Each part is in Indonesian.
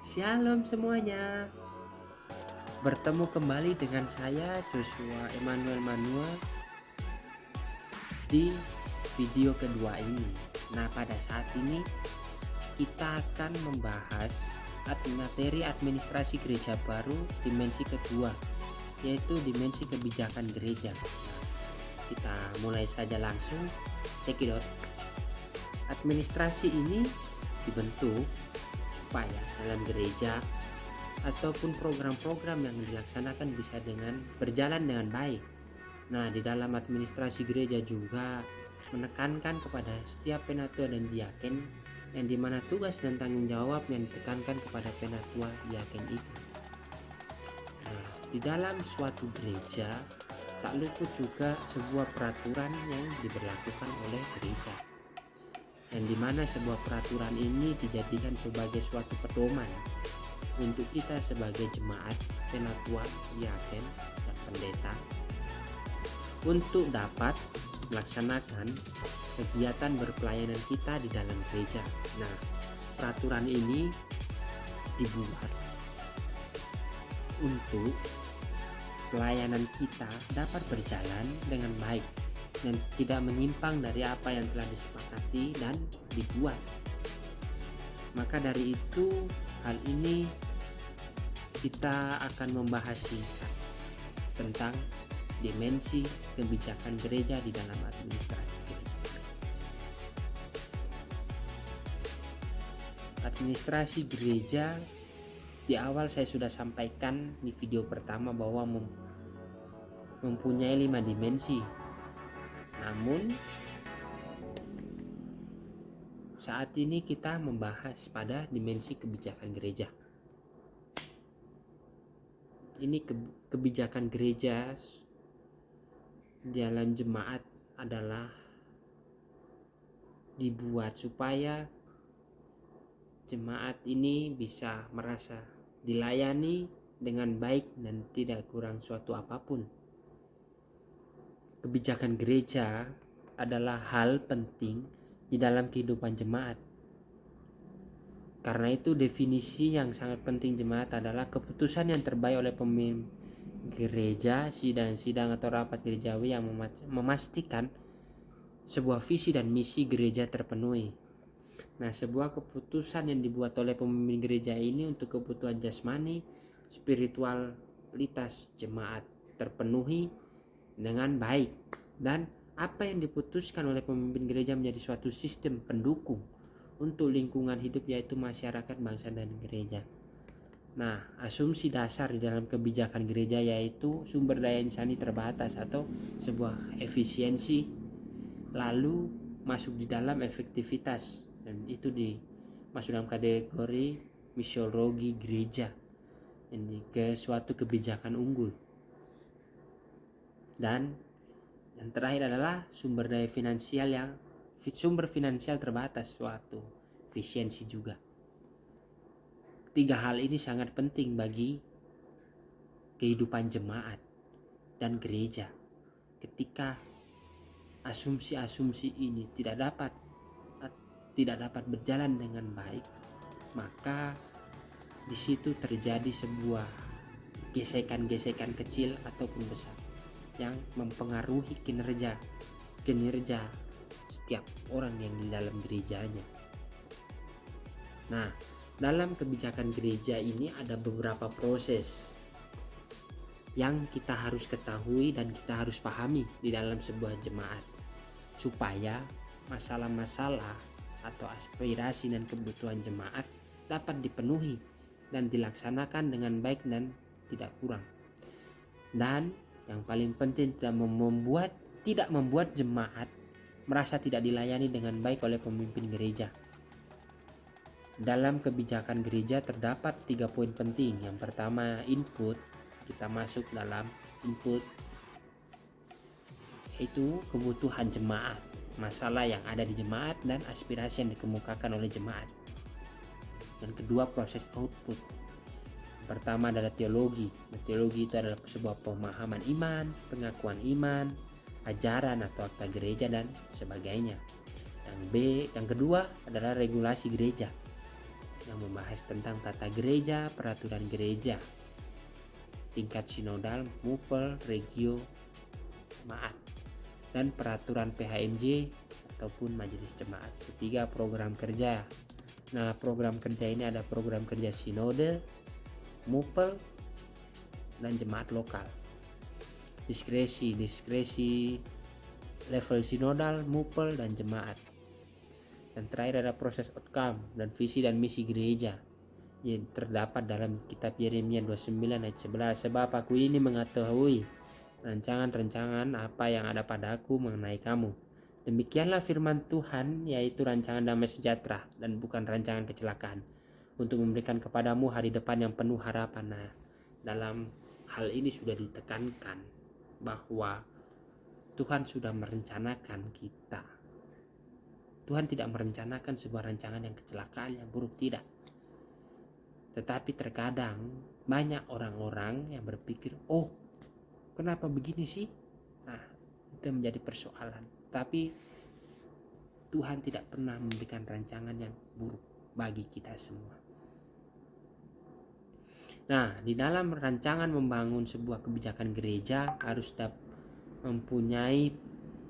Shalom semuanya. Bertemu kembali dengan saya Joshua Emmanuel Manuel di video kedua ini. Nah, pada saat ini kita akan membahas materi administrasi gereja baru dimensi kedua, yaitu dimensi kebijakan gereja. Nah, kita mulai saja langsung. Check it out. Administrasi ini dibentuk supaya dalam gereja ataupun program-program yang dilaksanakan bisa berjalan dengan baik. Nah, di dalam administrasi gereja juga menekankan kepada setiap penatua dan diaken, yang dimana tugas dan tanggung jawab yang ditekankan kepada penatua diaken itu. Nah, di dalam suatu gereja tak luput juga sebuah peraturan yang diberlakukan oleh gereja, yang dimana sebuah peraturan ini dijadikan sebagai suatu pedoman untuk kita sebagai jemaat, penatua, diaken, dan pendeta untuk dapat melaksanakan kegiatan berpelayanan kita di dalam gereja. Nah, peraturan ini dibuat untuk pelayanan kita dapat berjalan dengan baik dan tidak menyimpang dari apa yang telah disepakati dan dibuat. Maka dari itu, hal ini kita akan membahas singkat tentang dimensi kebijakan gereja di dalam administrasi gereja. Administrasi gereja di awal saya sudah sampaikan di video pertama bahwa mempunyai 5 dimensi. Namun saat ini kita membahas pada dimensi kebijakan gereja. Ini kebijakan gereja dalam jemaat adalah dibuat supaya jemaat ini bisa merasa dilayani dengan baik dan tidak kurang suatu apapun. Kebijakan gereja adalah hal penting di dalam kehidupan jemaat. Karena itu definisi yang sangat penting jemaat adalah keputusan yang terbaik oleh pemimpin gereja, sidang-sidang atau rapat gerejawi yang memastikan sebuah visi dan misi gereja terpenuhi. Nah, sebuah keputusan yang dibuat oleh pemimpin gereja ini untuk kebutuhan jasmani, spiritualitas jemaat terpenuhi dengan baik, dan apa yang diputuskan oleh pemimpin gereja menjadi suatu sistem pendukung untuk lingkungan hidup, yaitu masyarakat, bangsa, dan gereja. Nah, asumsi dasar di dalam kebijakan gereja yaitu sumber daya insani terbatas atau sebuah efisiensi, lalu masuk di dalam efektivitas, dan itu masuk dalam kategori misiologi gereja, ini ke suatu kebijakan unggul. Dan yang terakhir adalah sumber finansial terbatas, suatu efisiensi juga. Tiga hal ini sangat penting bagi kehidupan jemaat dan gereja. Ketika asumsi-asumsi ini tidak dapat berjalan dengan baik, maka di situ terjadi sebuah gesekan-gesekan kecil ataupun besar yang mempengaruhi kinerja setiap orang yang di dalam gerejanya. Nah, dalam kebijakan gereja ini ada beberapa proses yang kita harus ketahui dan kita harus pahami di dalam sebuah jemaat, supaya masalah-masalah atau aspirasi dan kebutuhan jemaat dapat dipenuhi dan dilaksanakan dengan baik dan tidak kurang. Dan yang paling penting, tidak membuat jemaat merasa tidak dilayani dengan baik oleh pemimpin gereja. Dalam kebijakan gereja terdapat 3 poin penting. Yang pertama, input. Kita masuk dalam input, yaitu kebutuhan jemaat, masalah yang ada di jemaat, dan aspirasi yang dikemukakan oleh jemaat. Dan kedua, proses output. Pertama adalah teologi. Teologi itu adalah sebuah pemahaman iman, pengakuan iman, ajaran atau akta gereja dan sebagainya. Yang kedua adalah regulasi gereja. yang membahas tentang tata gereja, peraturan gereja, tingkat sinodal, mupel, regio, jemaat, dan peraturan PHMJ ataupun majelis jemaat. Ketiga, program kerja. Nah, program kerja ini ada program kerja sinode, mupel, dan jemaat lokal. Diskresi level sinodal, mupel, dan jemaat. Dan terakhir ada proses outcome dan visi dan misi gereja yang terdapat dalam kitab Yeremia 29 ayat 11. Sebab aku ini mengetahui rancangan-rancangan apa yang ada padaku mengenai kamu. Demikianlah firman Tuhan, yaitu rancangan damai sejahtera dan bukan rancangan kecelakaan, untuk memberikan kepadamu hari depan yang penuh harapan. Nah, dalam hal ini sudah ditekankan bahwa Tuhan sudah merencanakan kita. Tuhan tidak merencanakan sebuah rancangan yang kecelakaan, yang buruk, tidak. Tetapi terkadang banyak orang-orang yang berpikir, oh kenapa begini sih? Nah, itu menjadi persoalan. Tapi Tuhan tidak pernah memberikan rancangan yang buruk bagi kita semua. Nah, di dalam rancangan membangun sebuah kebijakan gereja harus mempunyai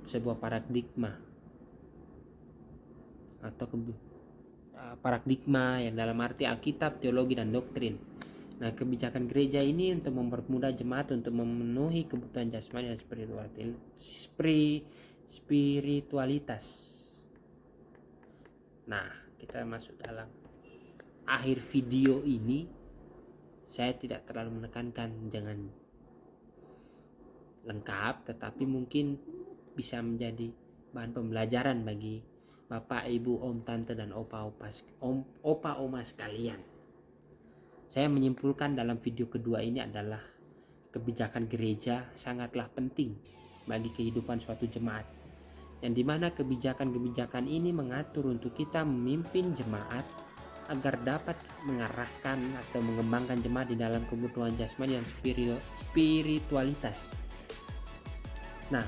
sebuah paradigma atau paradigma yang dalam arti Alkitab, teologi, dan doktrin. Nah, kebijakan gereja ini untuk mempermudah jemaat untuk memenuhi kebutuhan jasmani dan spiritualitas. Nah, kita masuk dalam akhir video ini. Saya tidak terlalu menekankan jangan lengkap, tetapi mungkin bisa menjadi bahan pembelajaran bagi Bapak, Ibu, Om, Tante, dan Opa, Oma sekalian. Saya menyimpulkan dalam video kedua ini adalah kebijakan gereja sangatlah penting bagi kehidupan suatu jemaat, yang dimana kebijakan-kebijakan ini mengatur untuk kita memimpin jemaat agar dapat mengarahkan atau mengembangkan jemaat di dalam kebutuhan jasmani dan spiritualitas. Nah,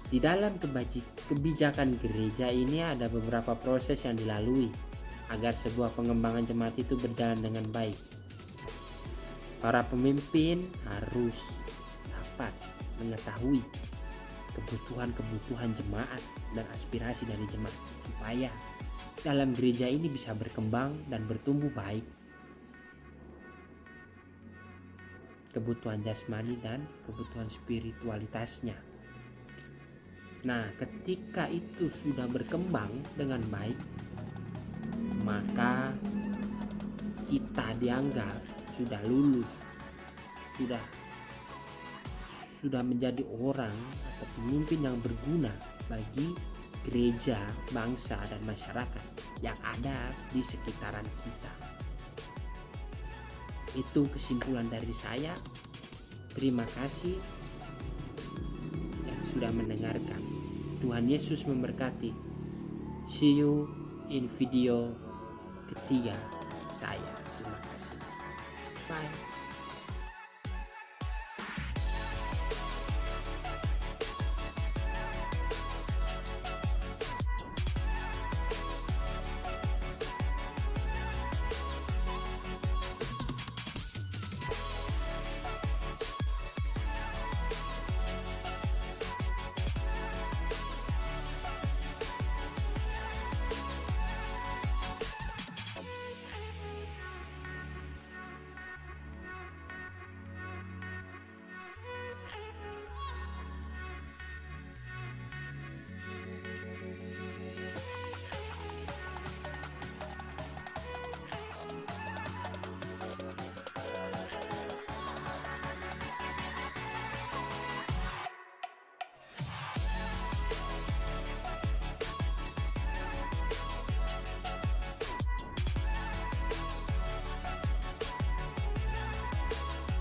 di dalam kebijakan gereja ini ada beberapa proses yang dilalui agar sebuah pengembangan jemaat itu berjalan dengan baik. Para pemimpin harus dapat mengetahui kebutuhan jemaat dan aspirasi dari jemaat supaya dalam gereja ini bisa berkembang dan bertumbuh baik kebutuhan jasmani dan kebutuhan spiritualitasnya. Nah, ketika itu sudah berkembang dengan baik, maka kita dianggap sudah lulus, sudah menjadi orang atau pemimpin yang berguna bagi gereja, bangsa, dan masyarakat yang ada di sekitaran kita. Itu kesimpulan dari saya. Terima kasih yang sudah mendengarkan. Tuhan Yesus memberkati. See you in video ketiga saya. Terima kasih. Bye.